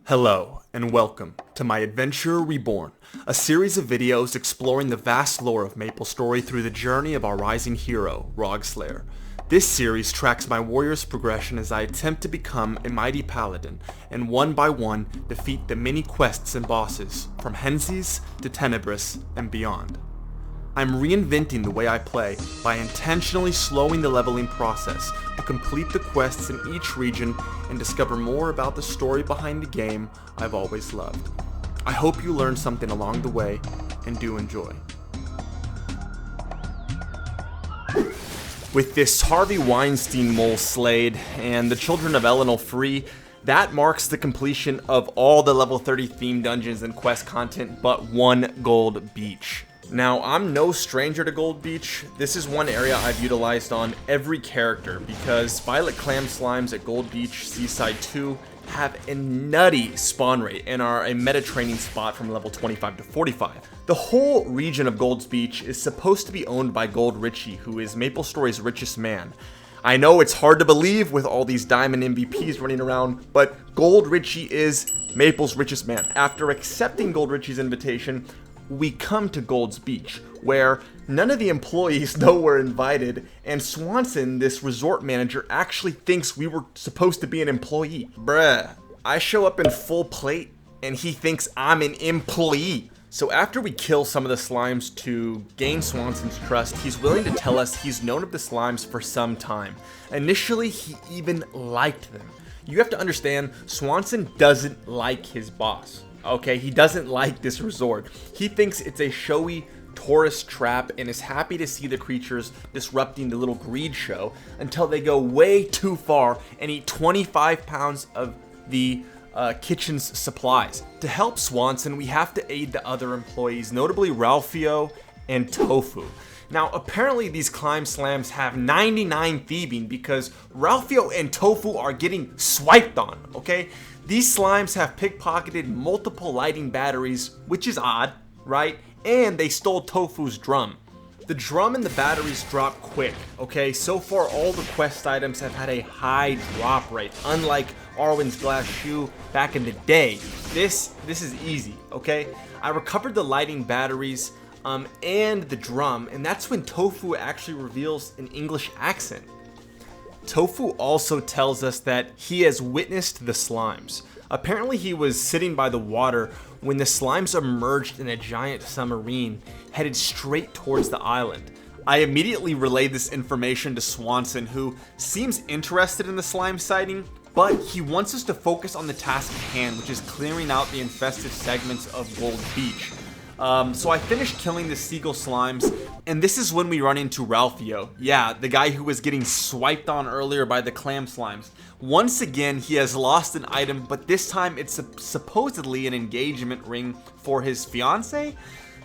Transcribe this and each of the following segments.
Hello, and welcome to my adventure Reborn, a series of videos exploring the vast lore of maplestory through the journey of our rising hero, Rogslayer. This series tracks my warrior's progression as I attempt to become a mighty paladin, and one by one defeat the many quests and bosses, from Hensies to Tenebris and beyond. I'm reinventing the way I play by intentionally slowing the leveling process to complete the quests in each region and discover more about the story behind the game I've always loved. I hope you learned something along the way and do enjoy. With this Harvey Weinstein mole slayed and the children of Eleanor free, that marks the completion of all the level 30 theme dungeons and quest content but one Gold Beach. Now, I'm no stranger to Gold Beach. This is one area I've utilized on every character because Violet Clam Slimes at Gold Beach Seaside 2 have a nutty spawn rate and are a meta training spot from level 25 to 45. The whole region of Gold's Beach is supposed to be owned by Gold Richie, who is maplestory's richest man. I know it's hard to believe with all these diamond MVPs running around, but Gold Richie is Maple's richest man. After accepting Gold Richie's invitation, we come to Gold's Beach, where none of the employees know we're invited, and Swanson, this resort manager, actually thinks we were supposed to be an employee. Bruh, I show up in full plate, and he thinks I'm an employee. So after we kill some of the slimes to gain Swanson's trust, he's willing to tell us he's known of the slimes for some time. Initially, he even liked them. You have to understand, Swanson doesn't like his boss. Okay, he doesn't like this resort. He thinks it's a showy tourist trap and is happy to see the creatures disrupting the little greed show until they go way too far and eat 25 pounds of the kitchen's supplies. To help Swanson, we have to aid the other employees, notably Ralphio and Tofu. Now, apparently these climb slams have 99 thieving because Ralphio and Tofu are getting swiped on, okay? These slimes have pickpocketed multiple lighting batteries, which is odd, right? And they stole Tofu's drum. The drum and the batteries drop quick, okay? So far, all the quest items have had a high drop rate, unlike Arwen's glass shoe back in the day. This is easy, okay? I recovered the lighting batteries and the drum, and that's when Tofu actually reveals an English accent. Tofu also tells us that he has witnessed the slimes. Apparently he was sitting by the water when the slimes emerged in a giant submarine headed straight towards the island. I immediately relayed this information to Swanson, who seems interested in the slime sighting, but he wants us to focus on the task at hand, which is clearing out the infested segments of Gold Beach. So I finished killing the seagull slimes, and this is when we run into Ralphio. Yeah, the guy who was getting swiped on earlier by the clam slimes. Once again, he has lost an item, but this time it's supposedly an engagement ring for his fiance.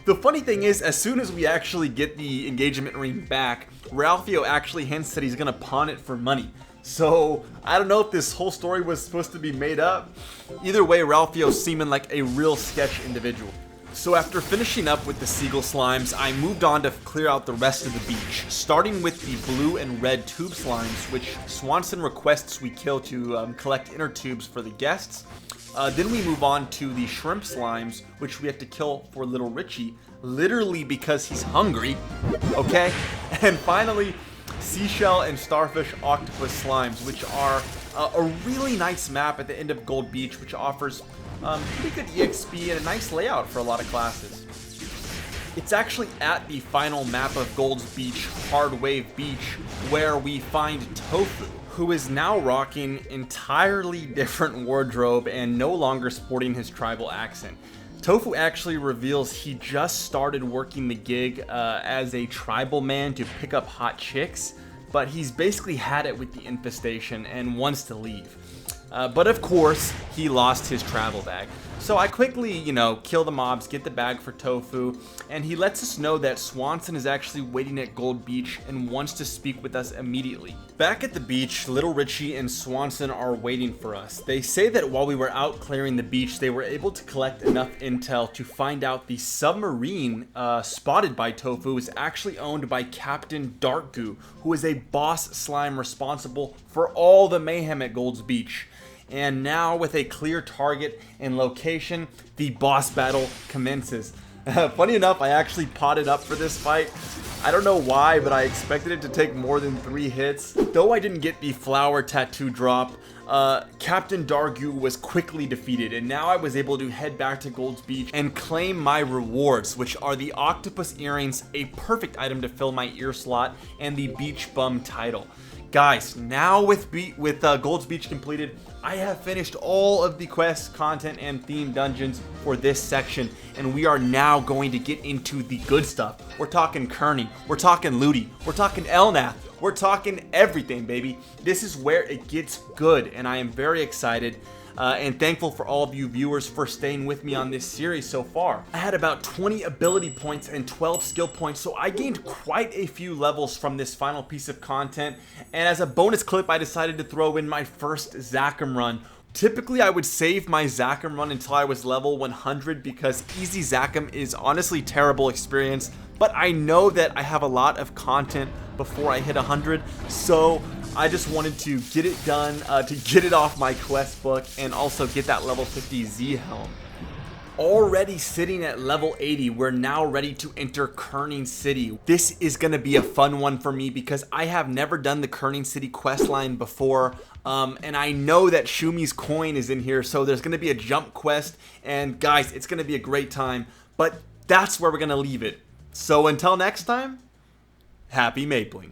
The funny thing is, as soon as we actually get the engagement ring back, Ralphio actually hints that he's gonna pawn it for money. So, I don't know if this whole story was supposed to be made up. Either way, Ralphio's seeming like a real sketch individual. So after finishing up with the seagull slimes, I moved on to clear out the rest of the beach, starting with the blue and red tube slimes, which Swanson requests we kill to collect inner tubes for the guests. Then we move on to the shrimp slimes, which we have to kill for little Richie, literally because he's hungry, okay? And finally, seashell and starfish octopus slimes, which are a really nice map at the end of Gold Beach, which offers pretty good EXP and a nice layout for a lot of classes. It's actually at the final map of Gold's Beach, Hard Wave Beach, where we find Tofu, who is now rocking entirely different wardrobe and no longer sporting his tribal accent. Tofu actually reveals he just started working the gig as a tribal man to pick up hot chicks, but he's basically had it with the infestation and wants to leave. But of course, he lost his travel bag. So I quickly, kill the mobs, get the bag for Tofu, and he lets us know that Swanson is actually waiting at Gold Beach and wants to speak with us immediately. Back at the beach, Little Richie and Swanson are waiting for us. They say that while we were out clearing the beach, they were able to collect enough intel to find out the submarine spotted by Tofu is actually owned by Captain Darkgoo, who is a boss slime responsible for all the mayhem at Gold's Beach. And now with a clear target and location, the boss battle commences. Funny enough, I actually potted up for this fight. I don't know why, but I expected it to take more than 3 hits. Though I didn't get the flower tattoo drop, Captain Darkgoo was quickly defeated, and now I was able to head back to Gold's Beach and claim my rewards, which are the octopus earrings, a perfect item to fill my ear slot, and the beach bum title. Guys, now with Gold's Beach completed, I have finished all of the quest, content, and theme dungeons for this section, and we are now going to get into the good stuff. We're talking Kearney, we're talking Ludi, we're talking Elnath, we're talking everything, baby. This is where it gets good, and I am very excited and thankful for all of you viewers for staying with me on this series so far. I had about 20 ability points and 12 skill points, so I gained quite a few levels from this final piece of content, and as a bonus clip I decided to throw in my first Zakum run. Typically I would save my Zakum run until I was level 100 because easy Zakum is honestly terrible experience, but I know that I have a lot of content before I hit 100, so I just wanted to get it done, to get it off my quest book, and also get that level 50 Z helm. Already sitting at level 80, we're now ready to enter Kearney City. This is going to be a fun one for me because I have never done the Kearney City quest line before, and I know that Shumi's coin is in here, so there's going to be a jump quest, and guys, it's going to be a great time, but that's where we're going to leave it. So until next time, happy mapling.